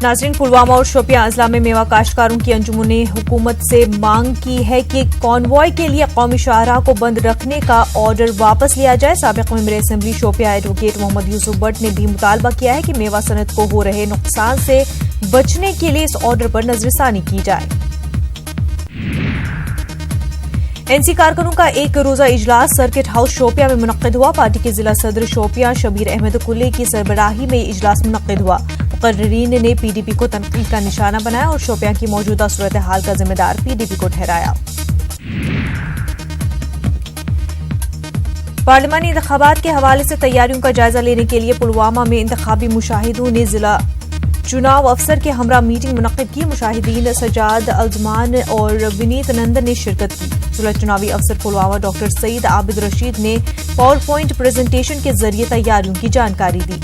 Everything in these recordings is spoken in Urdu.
ناظرین، پلوامہ اور شوپیاں اضلاع میں میوہ کاشتکاروں کی انجمن نے حکومت سے مانگ کی ہے کہ کانوائے کے لیے قومی شاہراہ کو بند رکھنے کا آرڈر واپس لیا جائے۔ سابق member assembly Shopian advocate Mohammad Yusuf Bhat نے بھی مطالبہ کیا ہے کہ میوہ صنعت کو ہو رہے نقصان سے بچنے کے لیے اس آرڈر پر نظر ثانی کی جائے۔ این سی کارکنوں کا ایک روزہ اجلاس سرکٹ ہاؤس شوپیاں میں منعقد ہوا۔ پارٹی کے ضلع صدر شوپیاں شبیر احمد کلے کی سربراہی میں یہ اجلاس منعقد ہوا۔ مقررین نے پی ڈی پی کو تنقید کا نشانہ بنایا اور شوپیاں کی موجودہ صورتحال کا ذمہ دار پی ڈی پی کو ٹھہرایا۔ پارلیمانی انتخابات کے حوالے سے تیاریوں کا جائزہ لینے کے لیے پلوامہ میں انتخابی مشاہدوں نے ضلع چناؤ افسر کے ہمراہ میٹنگ منعقد کی۔ مشاہدین سجاد الزمان اور ونیت نندن نے شرکت کی۔ ضلع چناوی افسر پلوامہ ڈاکٹر سعید عابد رشید نے پاور پوائنٹ پریزنٹیشن کے ذریعے تیاریوں کی جانکاری دی۔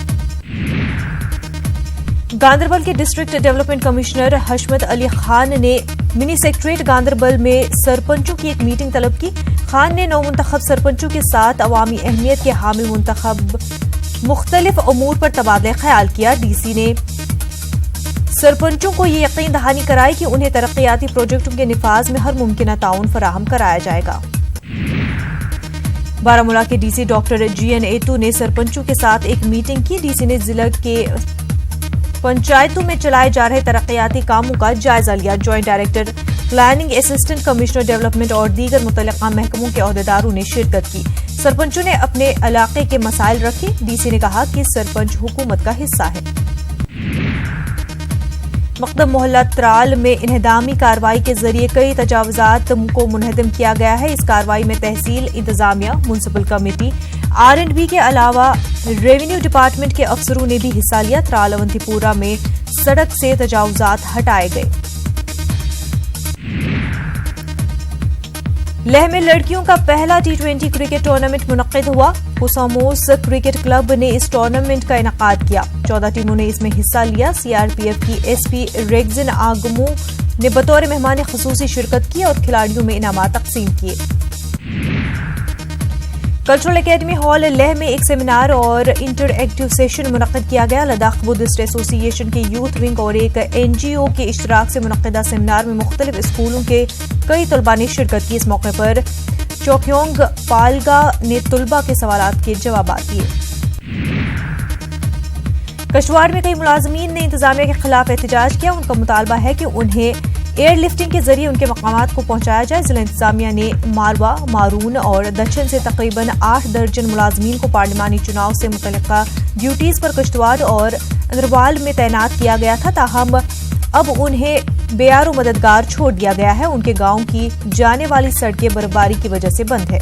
گاندربل کے ڈسٹرکٹ ڈیولپمنٹ کمشنر حشمت علی خان نے منی سیکریٹریٹ گاندربل میں سرپنچوں کی ایک میٹنگ طلب کی۔ خان نے نو منتخب سرپنچوں کے ساتھ عوامی اہمیت کے حامل منتخب مختلف امور پر تبادلہ خیال کیا۔ ڈی سی نے سرپنچوں کو یہ یقین دہانی کرائی کہ انہیں ترقیاتی پروجیکٹوں کے نفاذ میں ہر ممکنہ تعاون فراہم کرایا جائے گا۔ بارامولہ کے ڈی سی ڈاکٹر جی این ایٹو نے سرپنچوں کے ساتھ ایک میٹنگ کی۔ ڈی سی نے ضلع کے پنچایتوں میں چلائے جا رہے ترقیاتی کاموں کا جائزہ لیا۔ Joint director planning, assistant commissioner development اور دیگر متعلقہ محکموں کے عہدیداروں نے شرکت کی۔ سرپنچوں نے اپنے علاقے کے مسائل رکھے۔ ڈی سی نے کہا کہ سرپنچ حکومت کا حصہ ہے۔ مقدم محلہ ترال میں انہدامی کارروائی کے ذریعے کئی تجاوزات کو منہدم کیا گیا ہے۔ اس کارروائی میں تحصیل انتظامیہ، میونسپل کمیٹی، R&B کے علاوہ ریونیو ڈپارٹمنٹ کے افسروں نے بھی حصہ لیا۔ ترال اونتی پورہ میں سڑک سے تجاوزات ہٹائے گئے۔ لیہ میں لڑکیوں کا پہلا T20 کرکٹ ٹورنامنٹ منعقد ہوا۔ کوساموس کرکٹ کلب نے اس ٹورنامنٹ کا انعقاد کیا۔ 14 ٹیموں نے اس میں حصہ لیا۔ CRPF کی ایس پی ریگزن آگمو نے بطور مہمان خصوصی شرکت کی اور کھلاڑیوں میں انعامات تقسیم کیے۔ کلچرل اکیڈمی ہال لیہ میں ایک سیمینار اور انٹر ایکٹیو سیشن منعقد کیا گیا۔ لداخ بدھسٹ ایسوسی ایشن کے یوتھ ونگ اور ایک NGO کے اشتراک سے منعقدہ سیمینار میں مختلف اسکولوں کے کئی طلباء نے شرکت کی۔ اس موقع پر چوکیونگ پالگا نے طلباء کے سوالات کے جوابات دیے۔ کشتواڑ میں کئی ملازمین نے انتظامیہ کے خلاف احتجاج کیا۔ ان کا مطالبہ ہے کہ انہیں ایئر لفٹنگ کے ذریعے ان کے مقامات کو پہنچایا جائے۔ ضلع انتظامیہ نے ماروا، مارون اور دچن سے تقریباً 8 درجن ملازمین کو پارلیمانی چناؤ سے متعلقہ ڈیوٹیز پر کشتواڑ اور اندروال میں تعینات کیا گیا تھا، تاہم اب انہیں بیار و مددگار چھوڑ دیا گیا ہے۔ ان کے گاؤں کی جانے والی سڑکیں برفباری کی وجہ سے بند ہے۔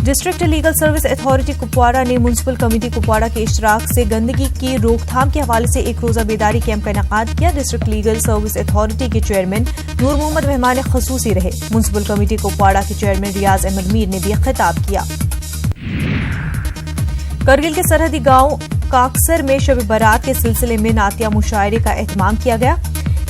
District legal service authority Kupwara نے میونسپل کمیٹی کپواڑہ کے اشتراک سے گندگی کی روک تھام کے حوالے سے ایک روزہ بیداری کیمپ کا انعقاد کیا۔ ڈسٹرکٹ لیگل سروس اتھارٹی کے چیئرمین نور محمد مہمان خصوصی رہے۔ میونسپل کمیٹی کپواڑہ کے چیئرمین ریاض احمد میر نے بھی خطاب کیا۔ کرگل کے سرحدی گاؤں کاکسر میں شب برات کے سلسلے میں نعتیہ مشاعرے کا اہتمام کیا گیا۔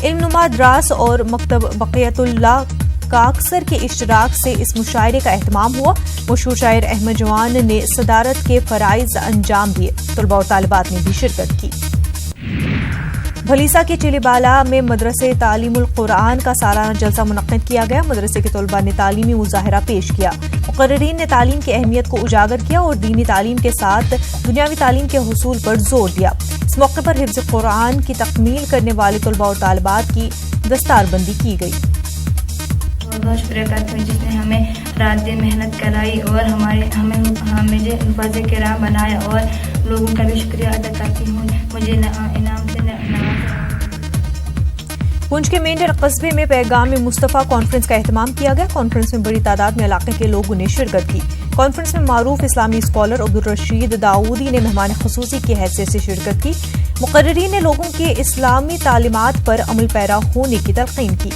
علم نما دراس اور مکتب بقیت اللہ کاکسر کے اشتراک سے اس مشاعرے کا اہتمام ہوا۔ مشہور شاعر احمد جوان نے صدارت کے فرائض انجام دیے۔ طلباء اور طالبات نے بھی شرکت کی۔ بھلیسا کے چلی بالا میں مدرسے تعلیم القرآن کا سالانہ جلسہ منعقد کیا گیا۔ مدرسے کے طلباء نے تعلیمی مظاہرہ پیش کیا۔ مقررین نے تعلیم کی اہمیت کو اجاگر کیا اور دینی تعلیم کے ساتھ دنیاوی تعلیم کے حصول پر زور دیا۔ اس موقع پر حفظ قرآن کی تکمیل کرنے والے طلباء اور طالبات کی دستار بندی کی گئی۔ بہت شکریہ کرتا ہوں جس نے ہمیں رات دن محنت کرائی اور ہمیں حفاظ کرام بنایا، اور لوگوں کا بھی شکریہ ادا کرتی ہوں مجھے انعام سے نوازا۔ پونچھ کے مینڈر قصبے میں پیغام مصطفیٰ کانفرنس کا اہتمام کیا گیا۔ کانفرنس میں بڑی تعداد میں علاقے کے لوگوں نے شرکت کی۔ کانفرنس میں معروف اسلامی اسکالر عبدالرشید داؤدی نے مہمان خصوصی کی حیثیت سے شرکت کی۔ مقررین نے لوگوں کے اسلامی تعلیمات پر عمل پیرا ہونے کی تلقین کی۔